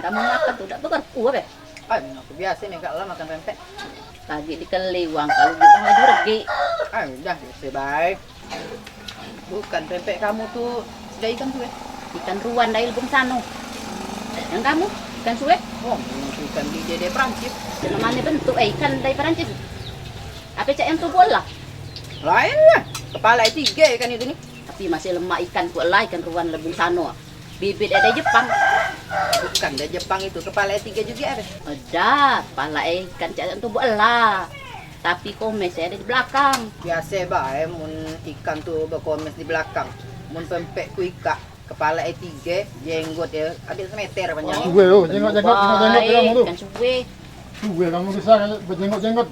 kamu makan tuh udah bekerku apa? Aku biasa nih kak lah makan pempek. Lagi dikeli uang kalau di uang lagi pergi. Udah biasa baik. Bukan pempek kamu tuh sudah ikan tuh ya? Ikan ruan dari Lebong Sano. Yang kamu ikan suwe? Oh, ikan di Dede Prancis. Namanya bentuk ikan dari Perancis. Apa cak yang tuh bola? Lain lah. Kepala 3 ikan itu nih. Tapi masih lemak ikan kuat lah ikan ruan Lebong Sano. Bibit ada Jepang. Bukan dari Jepang itu, kepala 3 juga ada. Ada, kepala ikan cak yang tuh bola. Tapi komes ada di belakang. Biasa bae mun ikan tuh berkomes di belakang. Mun pempek ku ikat kepala 3, jenggot ya ada semeter panjangnya. Suwe oh, jenggot kamu tuh. Ikan suwe. Suwe kamu bisa berjenggot-jenggot.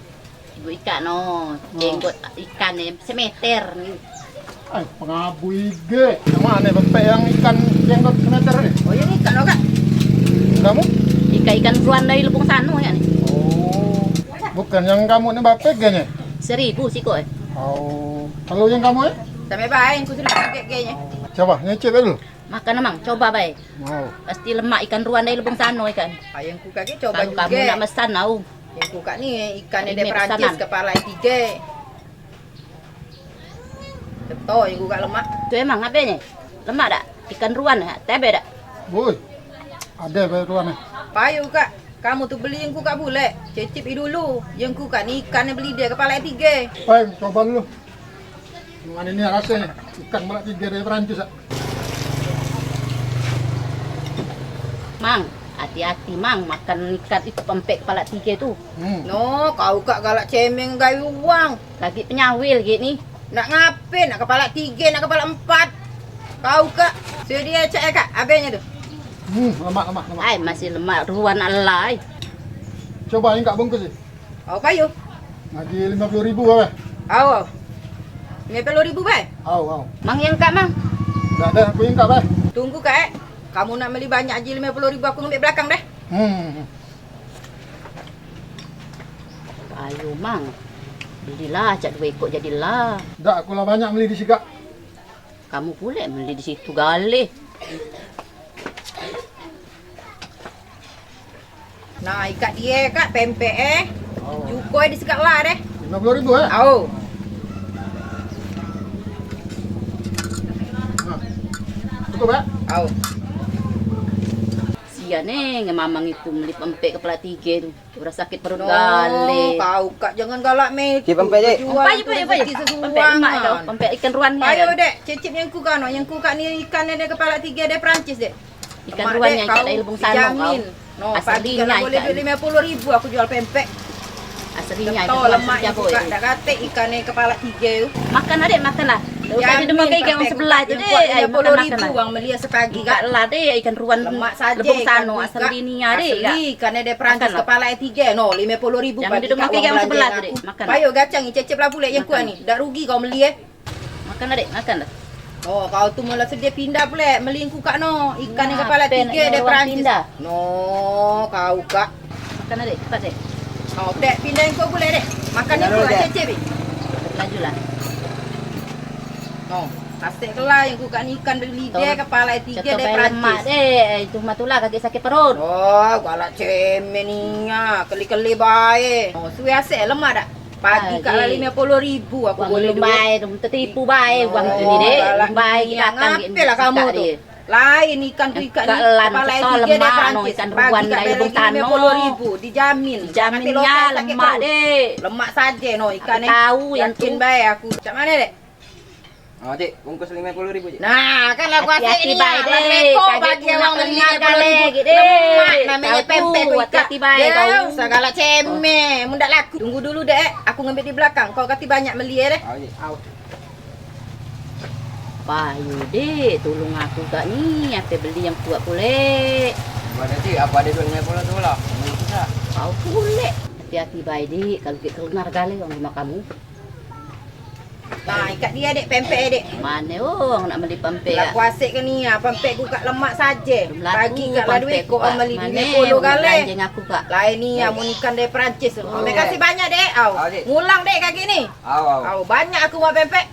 Ibu ikan no, jenggot ikan semeter nih. Ay, pengabu ige. Yang mana pempek yang ikan jenggot semeter nih? Oh ini ikan loh kak. Kamu? Ikan ruan dari Lebong Sano ya nih. Oh, bukan yang kamu nih bapak kayaknya. 1.000 sih kok. Oh, kalau yang kamu ya? Sampai bae ku sudah pakai kayaknya. Coba nyicip dulu. Makan emang, coba baik. Mau. Pasti lemak ikan ruan dari Lebong Sano ikan. Yang ku kakek coba Kalau juga. kamu nak mesan mau. Yang ku kak nih ikan Ini Dede Prancis pesanan. kepala 3. Betul yang ku kak lemak. Itu emang apa nih? Lemak dak? Ikan ruan ya? Tebe dak? Woi, ada baruan nih. Payu kak, kamu tuh beli yang ku kak bule. Cecip dulu. Yang ku kak nih ikan yang beli dia kepala 3. Baik, coba dulu. Gimana ini rasanya? Ikan balak 3 dari Perancis. Mang, hati-hati mang makan ikan itu pempek kepala 3 itu. No, kau kak galak cemeng gayu uang. Lagi penyawil gini. Nak ngapain? Nak kepala 3, nak kepala 4. Kau kak, sedia cek ya kak, abenya tuh. Lemak. Ay, masih lemak ruan alai. Coba ini kak bungkus sih. Kau payu. Lagi 50.000 apa? Aw. 50.000 bae. Au. Mang yang kak mang. Enggak ada, aku yang kak baik. Tunggu kak. Kamu nak beli banyak aja 50.000 aku ngambil belakang deh. Ayo mang. Belilah cak 2 ekor jadilah. Enggak, aku lah banyak beli di sini kak. Kamu pula beli di situ galih. Nah, ikat dia kak pempek Jukoi di sekat lah deh. 50.000 ya? Au. Cukup ya? Au. Sia nih ngemamang itu beli pempek kepala 3 itu. Udah sakit perut No, galih. kau kak jangan galak meh. Cik, pempek, Cik. Payu. Pempek emak kau, pempek ikan ruan ni. Payo dek, cecip yang ku kano, yang ku kak ni ikan ada kepala 3 ada Prancis dek. Ikan Emak ruan dek, yang kau kat dari Lebong Sano kau. jamin. No, pagi Aslinya kalau boleh ikan. duit 50.000 aku jual pempek. Aslinya Betul ikan lemak ruan yang ku kak dak kate ikannya kepala 3 tu. Makan adik, makanlah. Tadi demam kayak orang sebelah tu deh. Ayo makan 50.000 uang melia sepagi Kak kak. lah deh ikan ruan Lemak saja Lebong ikan Sano ku, asal Kak. dininya deh. Kak. Asli ikan ada Prancis Makan lah. kepala 3. No, 50.000 Jangan bagi duduk kak makan uang yang belanja sebelah aku. tu, Dek. Makan. Payo gacang cecip lah pula yang ku Makan. ni. Dak rugi kau beli Makan adik, makan dah. Oh, kau tu mula sedia pindah pula melingku kak no. Ikan yang kepala Ngapain 3 nak ada orang Prancis. pindah? No, kau kak. Makan adik, cepat deh. Oh, dek pindah yang kau boleh dek. Makan yang Pindah ku dulu, Dek. cecip. Lajulah. No, asik kelah yang ku kak ni ikan beli dia kepala 3 Contoh ada bayar lemak Prancis. deh. Itu matulah kaki sakit perut. Oh, galak cemen ni nya. Keli-keli baik. Oh, suai asik lemak dak. Pagi kak lah 50.000 aku Uang boleh lu duit. baik, tertipu baik uang tu ni deh. Baik kita datang Ngapain kamu tu? Lain ikan tu ikan ni Kak Lan, kepala betul, 3 lemak, dia no, Prancis. ikan Pagi ruan kak dari bayar Lebong lagi Sano. 50.000 dijamin. Jaminnya lemak deh. Lemak saja no ikan Aku tahu yang yakin tu. baik aku. Macam mana dek? Oh, Cik, bungkus 50.000, Cik. Nah, kan lah aku asik Hati-hati ni. baik deh. Rekor Kaget bagi pula orang beli kenal galek 50.000. gitu deh. Lemak namanya Tahu pempek tu, tu ikat. hati-hati baik Ya, kau. usah galak cemeh. Mundak laku. Tunggu dulu dek. Aku ngambil di belakang. Kau kati banyak beli ya deh. Oh, Cik. Au. Payu deh, tolong aku kak ni. Apa beli yang kuat pulek. Mana Cik, apa ada duit 50 tu lah. Ini susah. Kau pulek. Hati-hati baik deh. Kalau kita keluar galek orang rumah kamu. Nah, ikat dia dek pempek dek. Mana orang nak beli pempek Lah kak? kuasik ke ni ah, pempek ku kat lemak saja. Pagi kat lah duit kau Kak. beli Mana 50 kali. belanjang aku kak? Lain ni ah mun ikan dari Perancis. Oh. Terima kasih banyak dek. Au. Au, Dek. Ngulang dek kaki ni. Au. Au, banyak aku buat pempek.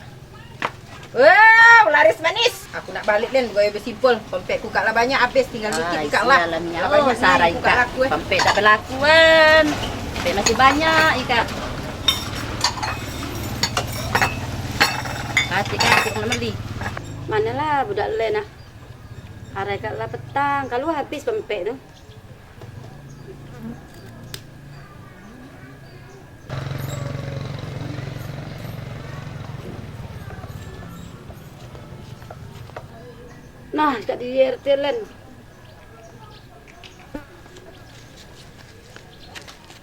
Wow, laris manis. Aku nak balik Len, gue bersimpul. Pempek ku kak lah banyak habis, tinggal dikit ikak lah. Dalamnya. Dah Oh, banyak sarai ku kak Ika. laku Pempek tak berlakuan. Pempek masih banyak Ika. Kasih nak beli. Manalah budak Len ah. Harai kat lah petang. Kalau habis pempek tu. Nah, kat di RT Len.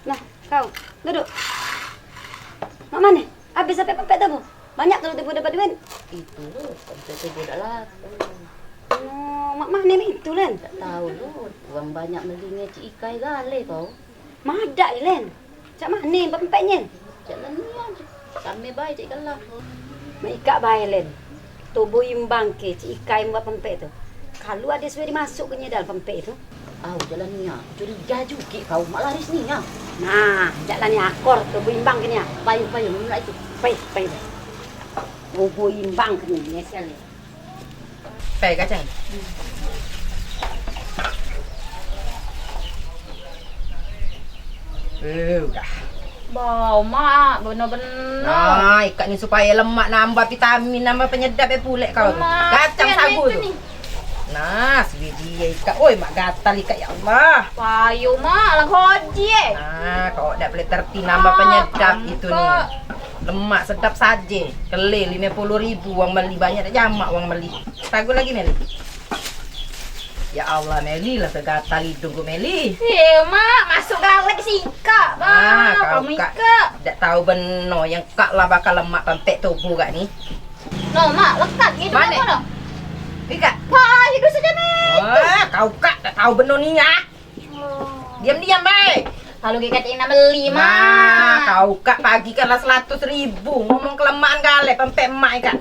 Nah, kau duduk. Mak mana? Habis sampai pempek tu. Banyak tu tipu dapat duit. Itu lu, pempek tu dah laku. Oh, mak mana itu Len? Tak tahu lu. Uang banyak belinya Cik Ikai gale kau. Madak Len. Cak mana pempeknya? Jalan ni aja. Kami baik Cik Kalah. Mak Ika baik Len. Tubuh imbang ke Cik Ikai buat pempek tu. Kalau ada suai dimasuk ke dalam pempek tu. Jalan ni ah. Curiga juga kau mak laris ni ah. Nah, jalan ni akor tubuh imbang ke ni ah. Payung mulai tu. Pai. Tubuh imbang ke ni sekali. Pai kacang. Dah. Bau mak, benar-benar. Nah, ikat ni supaya lemak nambah vitamin, nambah penyedap pulek kau tu. Kacang sagu tu. Nah, dia ikat. Oi, mak gatal ikat ya Allah. Payu mak, lang hoji Nah, kau dah boleh terti nambah penyedap itu ni. Lemak sedap saja. Kelil 50.000 uang beli banyak dah jamak uang beli. Sagu lagi Meli. Ya Allah Meli lah tergatal hidung ku Meli. Mak, masuk galak si Ika. Kau kak tak tahu benar yang kak lah bakal lemak pempek tubuh kak ni. No, mak, lekat gitu Mana? apa dah? Ika. Wah, hidup saja nih. Kau kak tak tahu benar ni ya. Diam-diam baik. Kalau kita ingin beli Nah, mak. kau kak pagi kan lah 100.000 ngomong kelemahan kali pempek emak kak.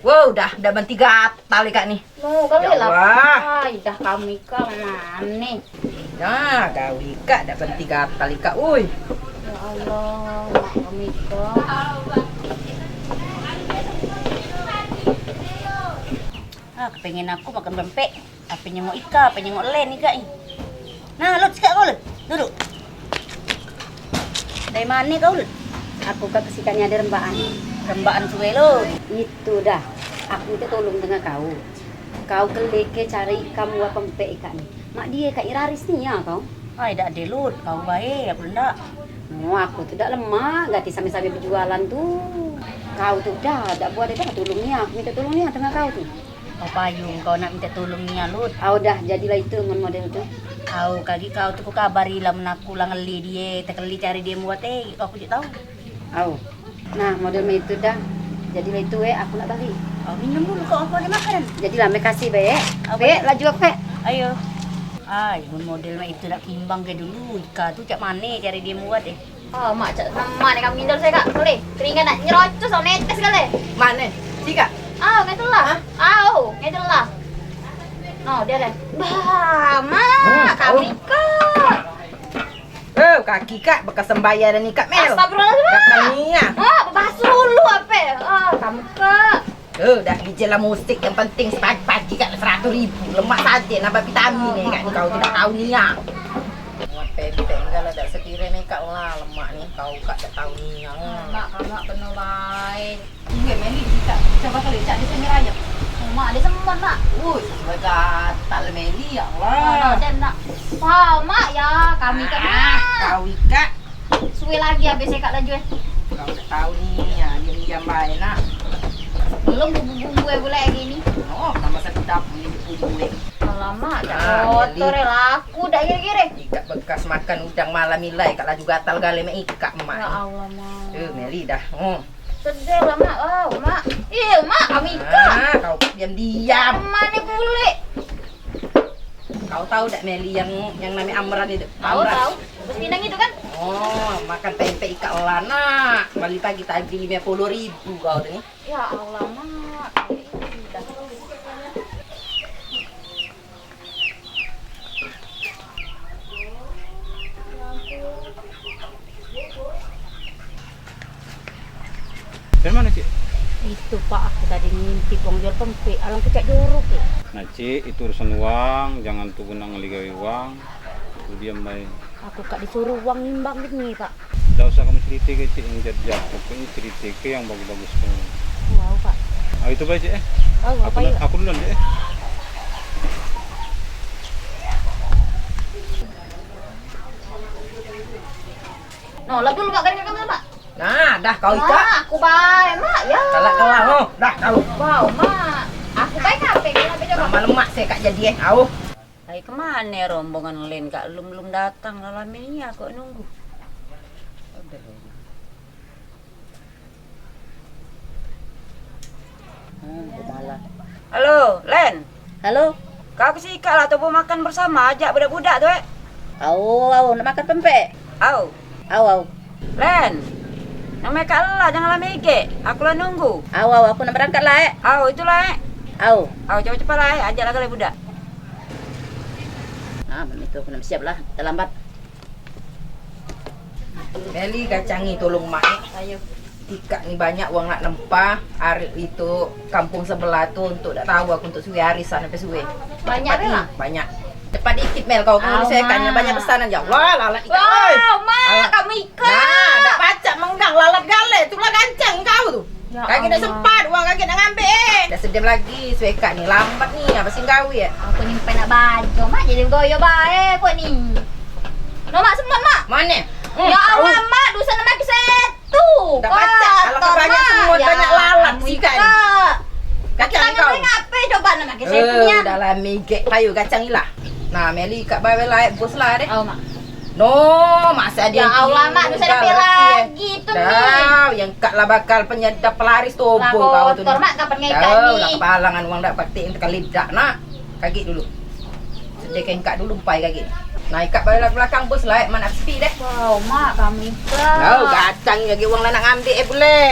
Wow, dah berhenti gatal kak ni. No, kali Ya lah. Allah. Ay, dah kami Ika mana? Nah, kau Ika dah berhenti gatal kak. Uy. Ya Allah, mak kami Ika. Kepengen aku makan pempek. Apa nyengok Ika, apa nyengok Len Ika ni. Nah, Lut, sikap kau Lut. Duduk. Dari mana kau Lut? Aku kat kesikannya ada rembaan. Rembaan suwe Lut. Itu dah. Aku minta tolong dengan kau. Kau keleke cari kamu buat pempek ikan ni. Mak dia kat Iraris ni ya kau. Ay, dak ada Lut. Kau baik, aku ndak. No, aku tu dak lemak. Ganti sambil-sambil berjualan tu. Kau tu dah buat dah tolong ni. Aku minta tolong ni tengah kau tu. Kau payung kau nak minta tolong ni Lut. Dah jadilah itu dengan model tu. Kau kaki kau tu ku kabari lah menaku lah ngeli dia. Terkeli cari dia buat aku je tahu. Nah, model itu dah. Jadilah itu aku nak balik. Minum dulu kau apa ada makanan. Jadilah makasih baik. Baik, laju aku Ayo. Model itu nak timbang ke dulu. Ika tu cak mana cari dia buat mak cak nama ni kamu ngindol saya kak. Boleh. Keringan nak nyerocos sama netes kali. Mana? Tika. Ngetelah. Ngetelah. No, dia lah. Bah, mak, kami kak. Kaki kak bekas sembahyang dan ikat Mel. Astagfirullahaladzim. Kak ni ya. Basuh dulu apa? Kamu kak. Dah bijalah musik yang penting pagi-pagi kak 100.000 lemak saja nambah vitamin ni kak. Kau tidak tahu ni ya. Muat pempek enggak lah tak sekira ni kak lah lemak ni. Kau kak tak tahu ni ya. Mak penuh baik. Gue Meli kita coba kali cak dia semir aja. Mak dia sempat nak. Sebagai gatal Meli ya Allah. Dan nak. Mak ya, kami kan. Kau ikat. Suwe lagi habis saya kak laju Kau tak tahu ni ya, diam-diam baik nak. Belum bumbu-bumbu boleh gini. Nama sedap ni bumbu. Alamak, dah kotor laku dah kira-kira. Ikat bekas makan udang malam nilai kak laju gatal gale mek ikat emak. Ya Allah, mak. Meli dah. Sedih lah mak. Mak. Mak kami ikat. Kau diam-diam. Mana boleh? Kau tahu tak Meli yang namanya Amran itu? Tahu. Bos Minang itu kan? Makan pempek ikat lana. Balik pagi tadi 50.000 kau ni. Ya Allah, mak. Dari mana, Cik? Itu Pak, aku tadi ngimpi pong jual pempek, alang kecak jorok ya. Nah Cik, itu urusan uang, jangan tuh gunang ngeligawi uang. Aku diam baik. Aku kak disuruh uang nimbang begini Pak. Tidak usah kamu cerita ke Cik yang jajak, pokoknya cerita ke yang bagus-bagus kamu. Wow Pak. Ah itu baik Cik Oh, apa yuk? aku duluan Cik No, lap dulu Pak, garing kamu Pak. Nah, dah kau Ika. Mak, aku baik Mak ya. Kelak oh, dah kau. Wow Mak, aku baik apa? Kenapa coba? Lama lemak saya kak jadi au. Hai kemana rombongan lain kak belum datang lama ini aku nunggu. Halo, Len. Halo. Kau ke Sika lah tuh mau makan bersama ajak budak-budak tuh. Au, nak makan pempek. Au. Len. Namanya Kak lah, jangan lama ike. Aku lah nunggu. Aku nak berangkat lah. Itulah. Coba cepat lah, ajak lah kalian budak. Nah, itu aku nak siap lah, terlambat. Meli kacangi tolong mak. Ayo. Tika nih banyak uang nak nempah. Hari itu kampung sebelah tuh untuk tak tahu aku untuk suwe arisan sampai suwe. Banyak Cepat nih, nih, Mak? banyak. Cepat dikit Mel kau Au, saya kan Mak. banyak pesanan ya. Wah, lalat ikan. oi. Mak, Lalat. kamu ikut. Nah, dak pacak mengundang lalat gale, itulah gancang kau tuh. Ya Kaki dah Allah. sempat, uang kaki nak ngambil. Dah sedem lagi, sueka nih lambat nih, apa sih kau ya? Aku nyimpen nak baju, Mak jadi goyo baik kok ni. No, Mak sempat, Mak. Mana? Ya Allah, Mak, dosa nak makan setu. Dah pacak, kalau kau banyak semua banyak lalat sih kan. Kacang kau. Ngapain coba nak makan setunya? Dalam migek payu kacang ilah. Nah, Meli kat bawa lah bos lah deh. Oh, Mak. No, masa dia Ya Allah, Mak, dosa ada lagi tu ni. Dah, yang kak lah bakal penyedap pelaris tobo Lah kau tu. kotor, Mak, kapan ngaikan Tahu ni? lah kepalangan uang dak patik yang tekali dak nak. Kaki dulu. Sediakan kak dulu pai kaki. Nah, ikat balik belakang bos lah, mana sepi deh. Wow, Mak, kamu ikut. Tahu kacang lagi uang lah nak ngambil boleh.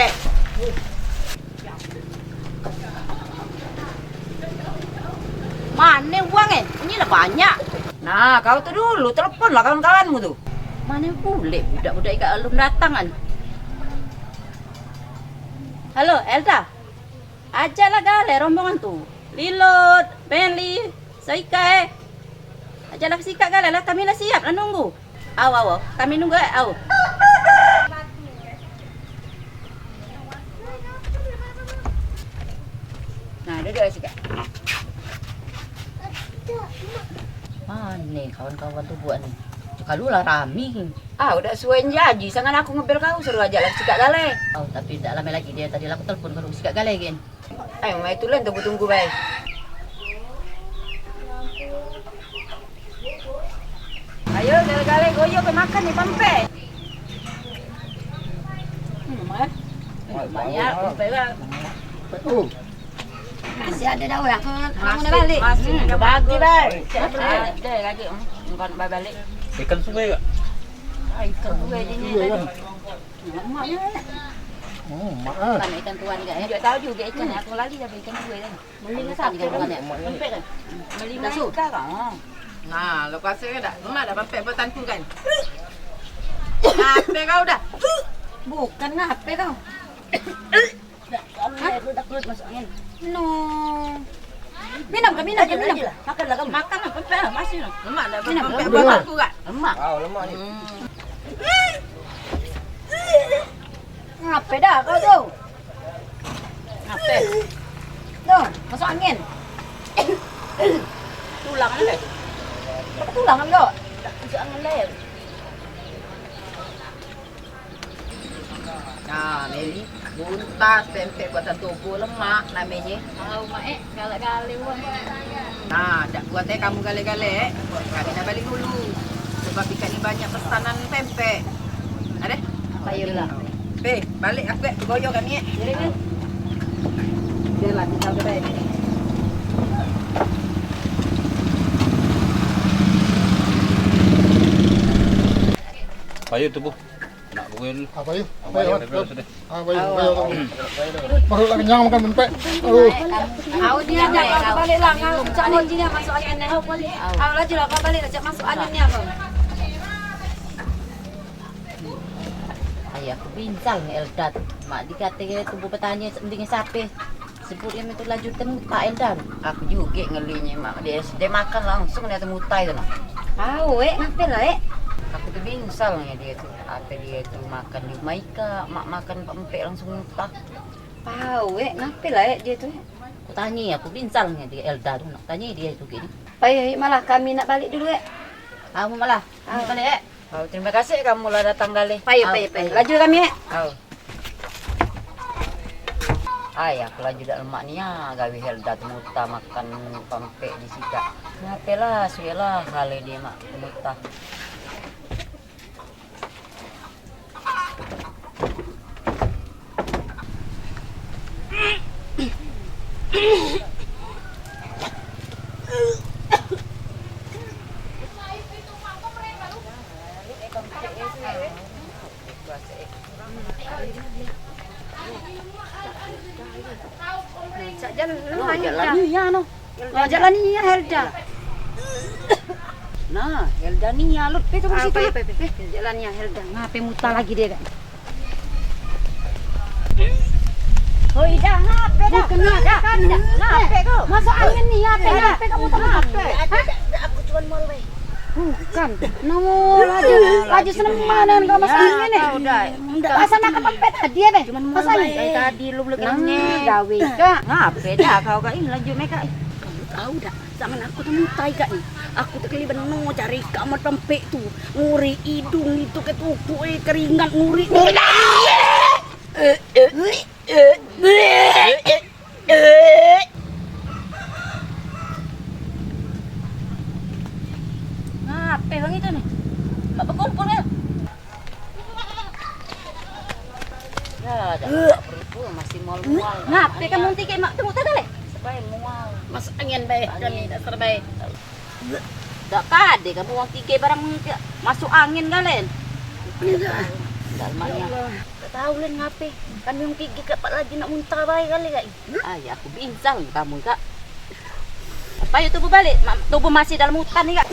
Mana uang Ini lah banyak. Nah, kau tu dulu telepon lah kawan-kawanmu tu. Mana boleh budak-budak ikat belum datang kan? Halo, Elda. Ajaklah gale rombongan tu. Lilot, Benly, Saika Ajaklah sikat gale lah, kami lah siap lah nunggu. Aw. Kami nunggu aw. Nah, duduk sikat. Mana kawan-kawan tuh buat nih? Kalau lah rami. Udah suwen jadi, sangan aku ngebel kau suruh ajak lagi sikat gale. Tapi tak lama lagi dia tadi aku telepon kalau sikat gale kan. Ayo, mai tulen tunggu baik. Ayo gale-gale goyo pe makan nih pempek. Mak. Banyak pempek lah. Masih ada dah yang kamu nak balik. Masih bagi baik. Ada lagi. Engkau nak balik. Ikan sungai kak? Ikan tuai je ni tadi. Maknya. Mak ah. Kan ikan tuan juga. Dia tahu juga ikan. Aku lagi dah beli ikan tuai tadi. Beli ke siapa kan? Pempek kan? Beli masuk kan? Nah, lepas saya dah, mak dah pempek bertanku kan. Ngape kau dah? Bukan ngape kau. Takut masuk angin. No. Minum. Makanlah kamu. Makan lah pempek lah masih lah. Mak dah Minum, pempek minum. bertanku kan. Emak. Wow, lemak ni. Ngape dah kau tu? Ngape? Tuh, masuk angin. Tulang ada. Apa tulang am lo? Masuk angin dah. Nah, Meli, buntas pempek buatan tubuh lemak namanya. Mak gale-gale wong. Nah, dak buat kamu gale-gale. Kami nak balik dulu. Sebab ikan ni banyak pesanan pempek. Ada? Ayolah. Balik aku goyo kami. Jadi kan? Biarlah kita kedai ni. Ayo tuh bu. Nak gue dulu. Apa yuk? Ayo, sudah. Baru lah kenyang makan pempek. Kau dia ada kau. Balik lah kau. Cak ni dia masuk angin ni. Kau laju lah kau balik lah cak masuk angin ni kau. Ayo Ayah aku bincang Eldad. Mak dikatakan tubuh petani mending sapi. Sebutnya itu laju temu tak Eldad. Aku juga ngelinya mak dia makan langsung dia temutai tu nah. Ngapain lah Aku tuh bingsalnya dia tuh. Apa dia tuh makan di Maika, mak makan pempek langsung muntah. Ngapain lah dia tuh. Aku tanya, aku bingsalnya dia Elda tuh. Nak tanya dia itu gini. Malah kami nak balik dulu Kamu malah, balik terima kasih kamu lah datang kali. Payah. Laju kami Aku laju dak lemak ni gawe Helda tu muta makan pempek di sika. Kenapa lah, suyalah kali dia mak muta. Jalan ni ya Helda. Nah, Helda ni alut pe tu situ. Jalannya Helda. Ngapain muta lagi dia kan? Hoi dah ngapain dah? Ngapain kau? Masuk angin ni ngapain kamu tak ngapain? Aku cuma mau baik. Bukan. Laju seneng mana kau masuk angin ni? Pasal nak pempek tadi be. Pasal Dari tadi lu belum gawe kak. Ngapain dah kau kak ini laju mereka. Tahu dah. Zaman aku tu mutai kak ni. Aku tu kali benung cari kamar pempek tu. Nguri hidung itu ketupu keringat nguri. Ngapain bang itu nih? Mak berkumpul kan? Ya, perutku masih mual-mual. Ngapain kamu tiket mak temu tak leh? Supaya mual. Masuk angin baik kami tak terbaik. Tak kade kamu uang tiga barang masuk angin kalian. Dalmanya. Tak tahu lah ngapain. Kami yang tiga kat lagi nak muntah baik kali kak. Ya aku bincang kamu kak. Apa ya tubuh balik? Tubuh masih dalam hutan nih kak.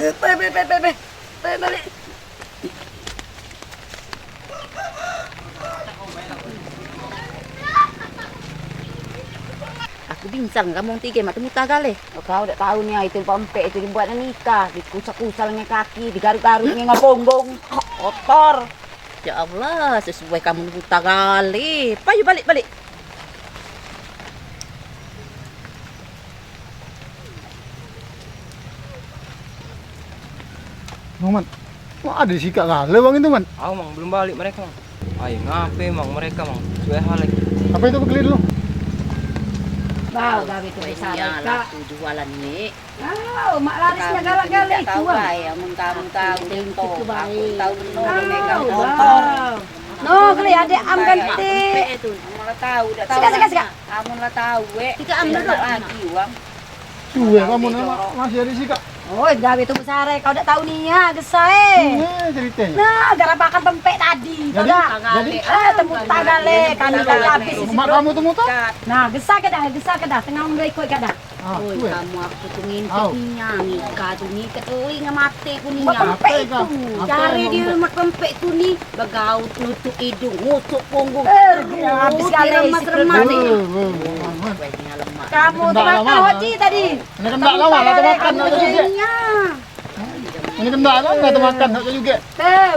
Balik. Aku bincang kamu tiga mak temu kali. Kau udah tahu nih itu pempek itu dibuat nikah, dikusak-kusak dengan kaki, digaruk-garuk dengan punggung. Kotor. Ya Allah, sesuai kamu buta kali. Payu balik. Man, wah ada sikap kali bang itu man. Mang belum balik mereka mang. Ayo ngapain mang mereka mang? Sudah hal lagi. Apa itu beli dulu? Bau gawe tu besar kak. Tuh jualan ni. Mak larisnya galak-galak itu tahu bang. baik, mun kamu tahu Itu aku baik. tahu benar mereka Tahu, kotor. No, kali ada am ganti. Itu, kamu lah tahu, dah tahu. Sika. Kamu lah tahu, Kita ambil dulu. lagi uang. Suwe kamu nama masih ada sikap. Oh, gawe tu besar kau dah tahu ni ya, gesai. Ceritanya. Nah, gara makan pempek tadi. Tahu dah? Jadi Temu tagale kami dah habis. mak kamu temu tu? Nah, gesah ke dah. Tengah unggai ikut ke dah. Oi, Suwe. kamu aku tu ngintip Au. niya, ngika tu ni ketui ngamate ku niya. Buat pempek Apa itu. kau? Cari di rumah pempek tu ni, bagaut nutup hidung, ngutuk punggung. Habis kali remas-remas ni. Man. Baiknya lemak. Kamu tu Kendak makan lama. hoji tadi. Ini kendak lama lah tu makan nak juga. Ini kendak lama lah tu makan nak juga.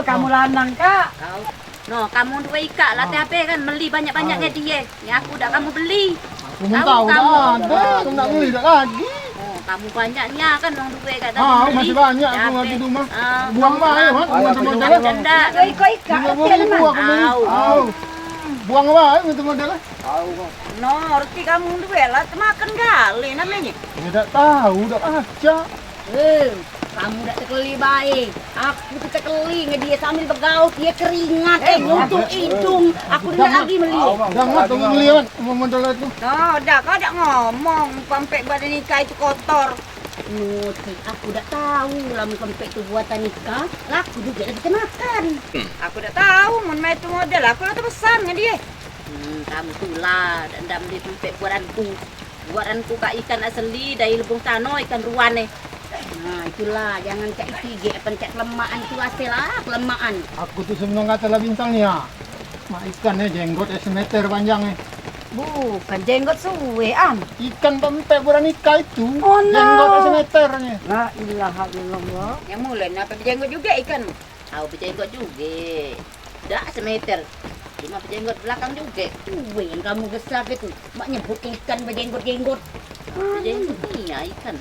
Kamu lanang kak. Kau, no, kamu dua ika lah THP kan beli banyak-banyak ke dia. Yang aku dah kamu beli. Kamu tahu dah ada, kamu nak beli tak lagi. Oh, kamu banyaknya kan orang dua kat Masih banyak aku ngerti tu mah. Buang baik man, buang semua jalan. Janda. Ikut ikat. 50.000 aku beli. Au. Buang baik itu model. No, roti kamu dua lah makan kali namanya. Dia tak tahu, dah baca. Kamu dah terkeli baik. Aku tu terkeli dengan dia sambil bergaut, dia keringat, ngutuk hidung. Aku dengar lagi meli. Jangan tunggu beli man, model itu. No, dah kau dah ngomong pempek buatan nikah itu kotor. Nuti, aku dah tahu lah pempek tu buatan nikah. Lah aku juga dah kita makan. Aku dah tahu mun mai tu model, aku dah pesan dengan dia. Kamu tu lah dah beli pempek buatanku. Buatanku kak ikan asli dari Lebong Tano, ikan ruan ni. Nah, itulah jangan cak tiga, pencet kelemahan itu hasil lah, kelemahan. Aku tu sebenarnya kata lah bintang ni ya. Mak ikannya jenggot semeter panjangnya. Bukan jenggot suwean. Ikan pempek bukan nikah itu. Oh, no. Jenggot semeternya. La ilaha illallah. Yang mulai apa berjenggot juga ikan? Tahu berjenggot juga. Dah semeter. Cuma berjenggot belakang juga. Yang kamu gesah gitu. Mak nyebut ikan berjenggot-jenggot. Berjenggot iya ikan.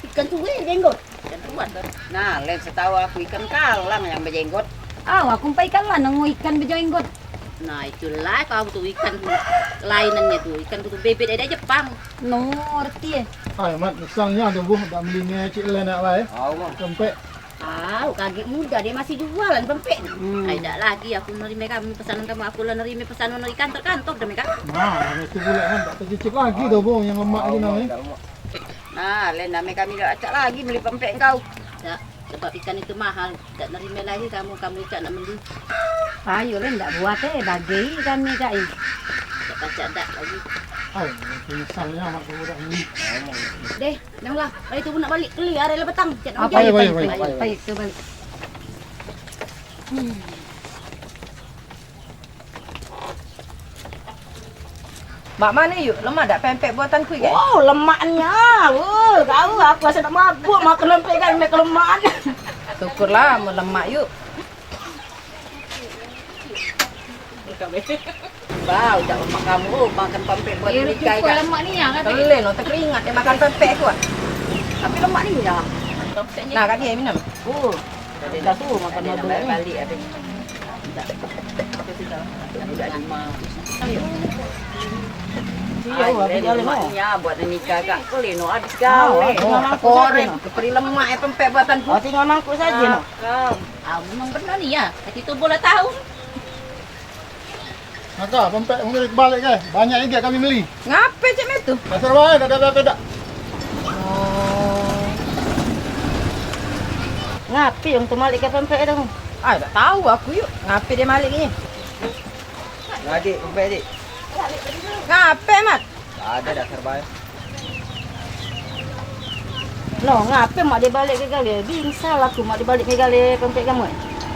Ikan suwe jenggot. Ikan ruan. Nah, lain setahu aku ikan kalang yang berjenggot. Aku umpai ikan lah nunggu ikan berjenggot. Nah, itulah kau tuh ikan lainannya tuh. Ikan tuh bebek dari Jepang. No, ngerti ya. Ay, mat misalnya ada buh, dah belinya cik lain nak baik. Pempek. Kaget muda dia masih jualan pempek. Tidak lagi aku nerima kamu pesanan kamu, aku lah nerima pesanan dari kantor-kantor demi kak. Nah, itu bulan kan tak tercicip lagi dah buh yang lemak itu namanya. Nah, lain nama kami dah acak lagi beli pempek kau. Tak, sebab ikan itu mahal. Tak nerima lagi kamu ikan nak beli. Ayo lah ndak buat bagi kami kak. Tak acak tak lagi. Ay, misalnya mak budak ini. Deh, janganlah. Hari itu pun nak balik keli hari lah petang. Cak nak Apa hujan. baik, baik tu balik. Mak mana yuk? Lemak tak pempek buatanku kan? Oh, lemaknya. Kau aku rasa nak mabuk makan lempek kan make lemak. Syukurlah mau lemak yuk. Bau, tak lemak kamu makan pempek buat nikah kan? lemak ni yang Kelen, no terkeringat dia makan pempek aku. Tapi lemak ni dah. Nah, kan dia minum. dah tu makan Ada mabuk nak ni. balik ada. Budak lima. Iya, habis jalan mau. Lemaknya buat nikah kak. Kelen, no habis gawe. Korek, beri lemak pempek buatanku. Oh, tinggal mangkuk saja no. Memang benar ni ya. Kaki tu bola tahu. Maka pempek mungkin balik ke? Banyak juga kami beli. Ngapa cak itu? Dasar baik, tak ada beda. Ngapi yang tu malik ke pempek tu. Tak tahu aku yuk. Ngapa dia malik ni? Adik, pempek adik. Ngapa mat? Ada dasar baik. No, ngapi mak dia balik ke gali? Bingsal aku mak dia balik ke gali pempek kamu.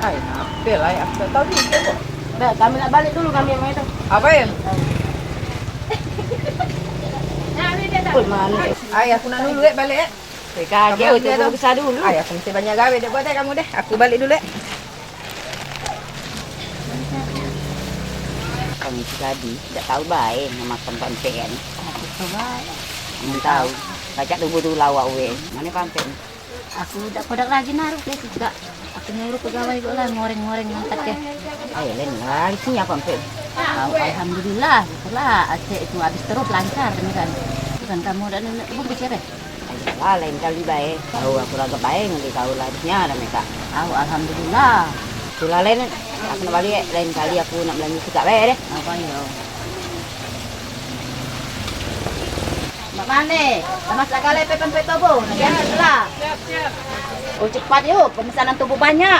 Ngapa lah aku tak tahu dia kok. Baik, kami nak balik dulu kami yang itu. Apa ya? Oi, mana? Aku nak dulu balik. Kaget tu besar dulu. Aku mesti banyak gawe dia buat kamu deh. Aku balik dulu. Kami tadi tak tahu baik nak makan pempek kan. Tahu baik. Mau tahu. Baca tunggu dulu lawak we. Mana pempek? Aku tak kodak lagi naruh dia juga. Aku nyuruh pegawai kok lah ngoreng-ngoreng angkat ke. Ayo len lagi sini apa pempek? Alhamdulillah, itulah aceh itu habis terus lancar kan. Bukan kamu dan ibu bicara. Ayolah lain kali baik. Tahu aku lagi baik nanti tahu habisnya ada mereka. Tahu alhamdulillah. Itulah lain aku nak balik lain kali aku nak belanja juga baik deh. Apa ya? Mak mana? Mas lagi lepe pempek tobo. Jangan lah. Siap. Oh cepat yuk, pemesanan tubuh banyak.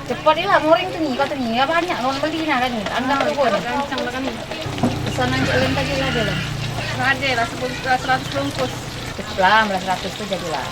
Cepat ni lah, goreng tu ni, kau tu ni, banyak orang beli nak kan ni. Anda tu pun. Rancang lah kan ni. Pesanan jalan tadi lah ada lah. Ada lah 100 bungkus. Cukup lah, 100 tu jadilah.